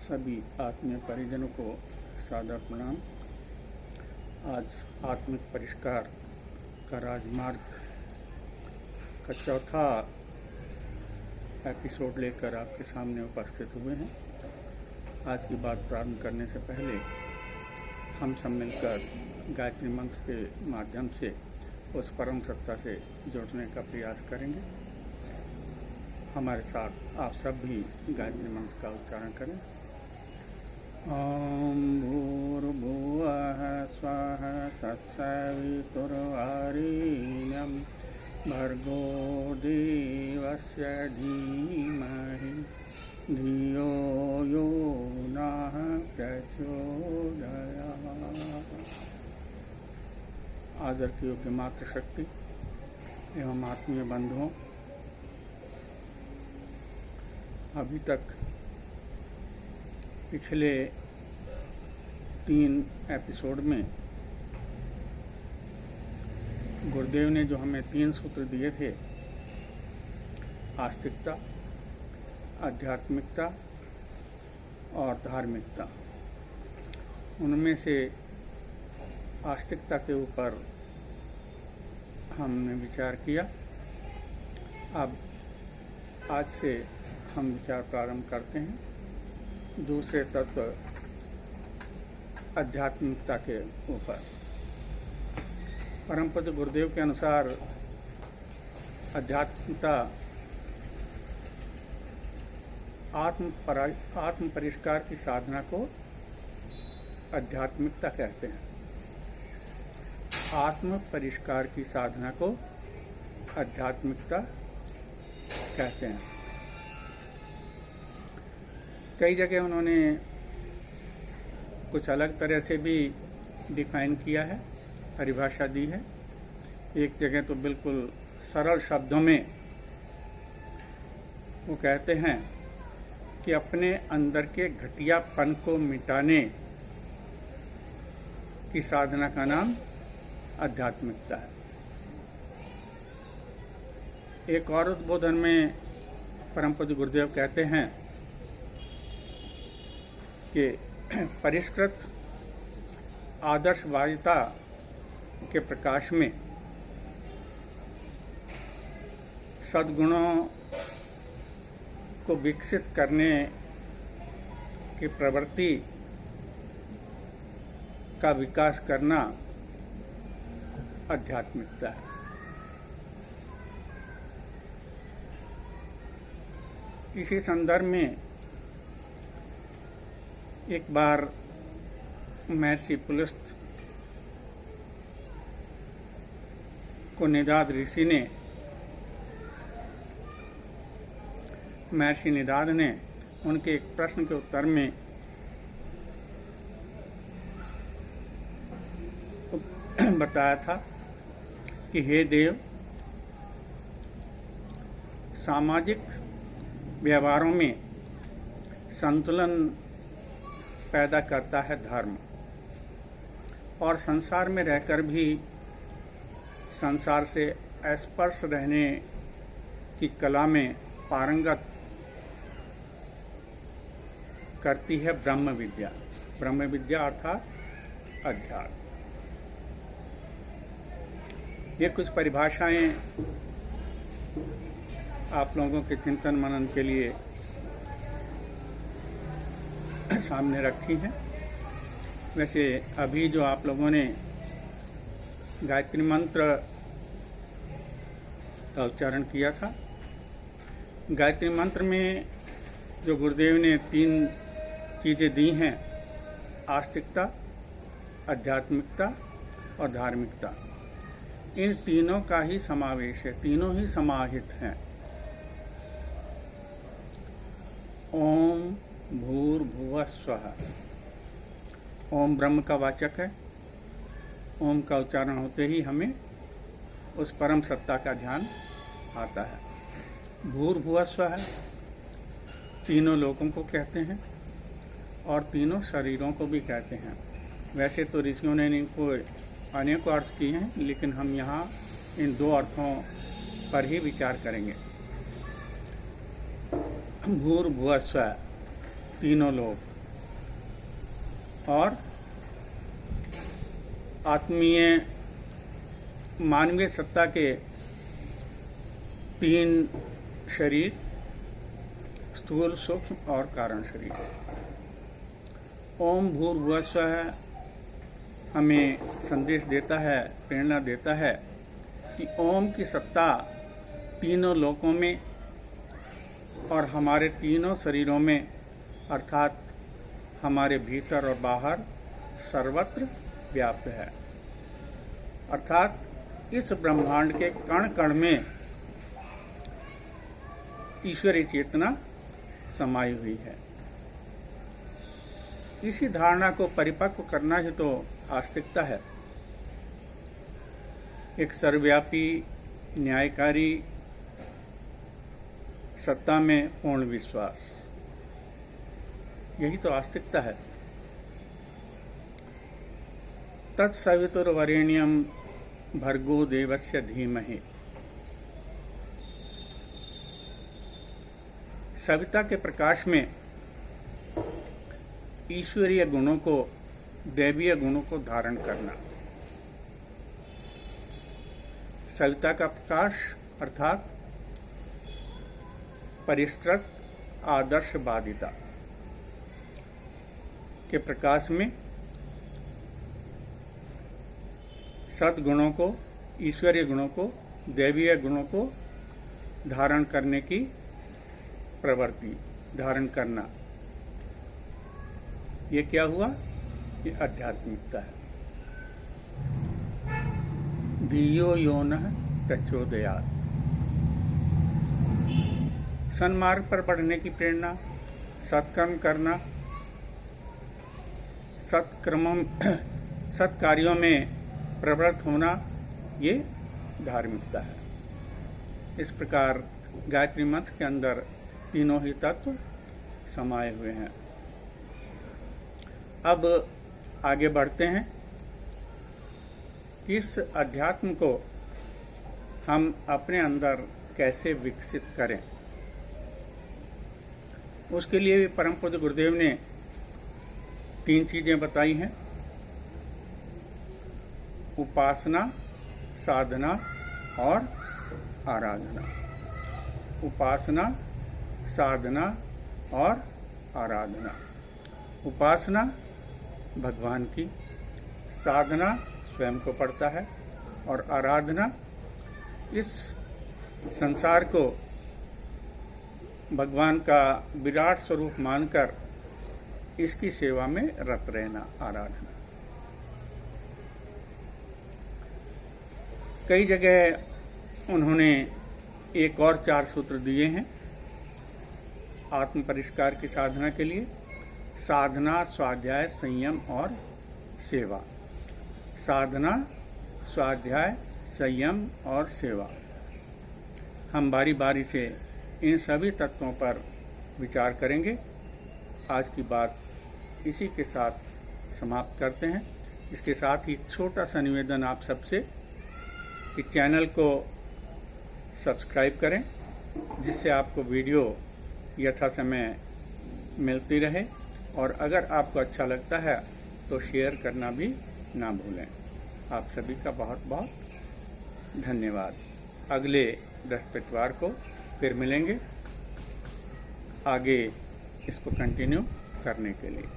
सभी आत्मीय परिजनों को सादर प्रणाम। आज आत्मिक परिष्कार का राजमार्ग का चौथा एपिसोड लेकर आपके सामने उपस्थित हुए हैं। आज की बात प्रारंभ करने से पहले हम सब मिलकर गायत्री मंत्र के माध्यम से उस परम सत्ता से जुड़ने का प्रयास करेंगे। हमारे साथ आप सब भी गायत्री मंत्र का उच्चारण करें। ॐ भूर्भुवः स्वः तत्सवितुर्वरेण्यं भर्गो देवस्य धीमहि धियो यो नः प्रचोदयात्। आदर की योग्य मातृशक्ति एवं आत्मीय बंधुओं, अभी तक पिछले 3 एपिसोड में गुरुदेव ने जो हमें 3 सूत्र दिए थे, आस्तिकता, आध्यात्मिकता और धार्मिकता, उनमें से आस्तिकता के ऊपर हमने विचार किया। अब आज से हम विचार प्रारंभ करते हैं दूसरे तत्व आध्यात्मिकता के ऊपर। परम पूज्य गुरुदेव के अनुसार आध्यात्मिकता आत्म परिष्कार की साधना को आध्यात्मिकता कहते हैं। आत्म परिष्कार की साधना को आध्यात्मिकता कहते हैं। कई जगह उन्होंने कुछ अलग तरह से भी डिफाइन किया है, परिभाषा दी है। एक जगह तो बिल्कुल सरल शब्दों में वो कहते हैं कि अपने अंदर के घटियापन को मिटाने की साधना का नाम आध्यात्मिकता है। एक और उद्बोधन में परम पूज्य गुरुदेव कहते हैं कि परिष्कृत आदर्शवादिता के प्रकाश में सद्गुणों को विकसित करने की प्रवृत्ति का विकास करना आध्यात्मिकता है। इसी संदर्भ में एक बार महर्षि पुलस्त को निदाद ऋषि ने, महर्षि निदाद ने उनके एक प्रश्न के उत्तर में बताया था कि हे देव, सामाजिक व्यवहारों में संतुलन पैदा करता है धर्म, और संसार में रहकर भी संसार से अस्पर्श रहने की कला में पारंगत करती है ब्रह्म विद्या। ब्रह्म विद्या अर्थात अध्यात्म। ये कुछ परिभाषाएं आप लोगों के चिंतन मनन के लिए सामने रखी हैं। वैसे अभी जो आप लोगों ने गायत्री मंत्र का उच्चारण किया था, गायत्री मंत्र में जो गुरुदेव ने 3 चीज़ें दी हैं, आस्तिकता, आध्यात्मिकता और धार्मिकता, इन तीनों का ही समावेश है, तीनों ही समाहित हैं। ओम भूर्भुवः स्वः। ओम ब्रह्म का वाचक है। ओम का उच्चारण होते ही हमें उस परम सत्ता का ध्यान आता है। भूर्भुवः स्वः तीनों लोगों को कहते हैं और तीनों शरीरों को भी कहते हैं। वैसे तो ऋषियों ने इनको अनेकों अर्थ किए हैं, लेकिन हम यहाँ इन 2 अर्थों पर ही विचार करेंगे। भूर्भुवः स्वः तीनों लोग, और आत्मीय मानवीय सत्ता के 3 शरीर, स्थूल, सूक्ष्म और कारण शरीर। ओम भूर्भुवः स्वः हमें संदेश देता है, प्रेरणा देता है कि ओम की सत्ता तीनों लोकों में और हमारे तीनों शरीरों में, अर्थात हमारे भीतर और बाहर सर्वत्र व्याप्त है। अर्थात इस ब्रह्मांड के कण कण में ईश्वरीय चेतना समाई हुई है। इसी धारणा को परिपक्व करना ही तो आस्तिकता है। एक सर्वव्यापी, न्यायकारी सत्ता में पूर्ण विश्वास, यही तो आस्तिकता है। तत्सवितुर्वरेण्यं भर्गो देवस्य धीमहि। सविता के प्रकाश में ईश्वरीय गुणों को, दैवीय गुणों को धारण करना। सविता का प्रकाश अर्थात परिष्कृत आदर्शवादिता के प्रकाश में सद्गुणों को, ईश्वरीय गुणों को, दैवीय गुणों को धारण करने की प्रवृत्ति, धारण करना, ये क्या हुआ? ये आध्यात्मिकता है। धियो यो नः प्रचोदयात्। सन्मार्ग पर बढ़ने की प्रेरणा, सत्कर्म करना, सत्कार्यों में प्रवृत्त होना, ये धार्मिकता है। इस प्रकार गायत्री मंत्र के अंदर तीनों ही तत्व समाये हुए हैं। अब आगे बढ़ते हैं। इस अध्यात्म को हम अपने अंदर कैसे विकसित करें, उसके लिए भी परम पूज्य गुरुदेव ने 3 चीजें बताई हैं: उपासना, साधना और आराधना। उपासना, साधना और आराधना। उपासना भगवान की, साधना स्वयं को पड़ता है, और आराधना इस संसार को भगवान का विराट स्वरूप मानकर इसकी सेवा में रत रहना, आराधना। कई जगह उन्होंने एक और 4 सूत्र दिए हैं आत्म परिष्कार की साधना के लिए: साधना, स्वाध्याय, संयम और सेवा। साधना, स्वाध्याय, संयम और सेवा। हम बारी बारी से इन सभी तत्वों पर विचार करेंगे। आज की बात इसी के साथ समाप्त करते हैं। इसके साथ ही छोटा सा निवेदन आप सबसे कि चैनल को सब्सक्राइब करें, जिससे आपको वीडियो यथा समय मिलती रहे, और अगर आपको अच्छा लगता है तो शेयर करना भी ना भूलें। आप सभी का बहुत बहुत धन्यवाद। अगले बृहस्पतिवार को फिर मिलेंगे आगे इसको कंटिन्यू करने के लिए।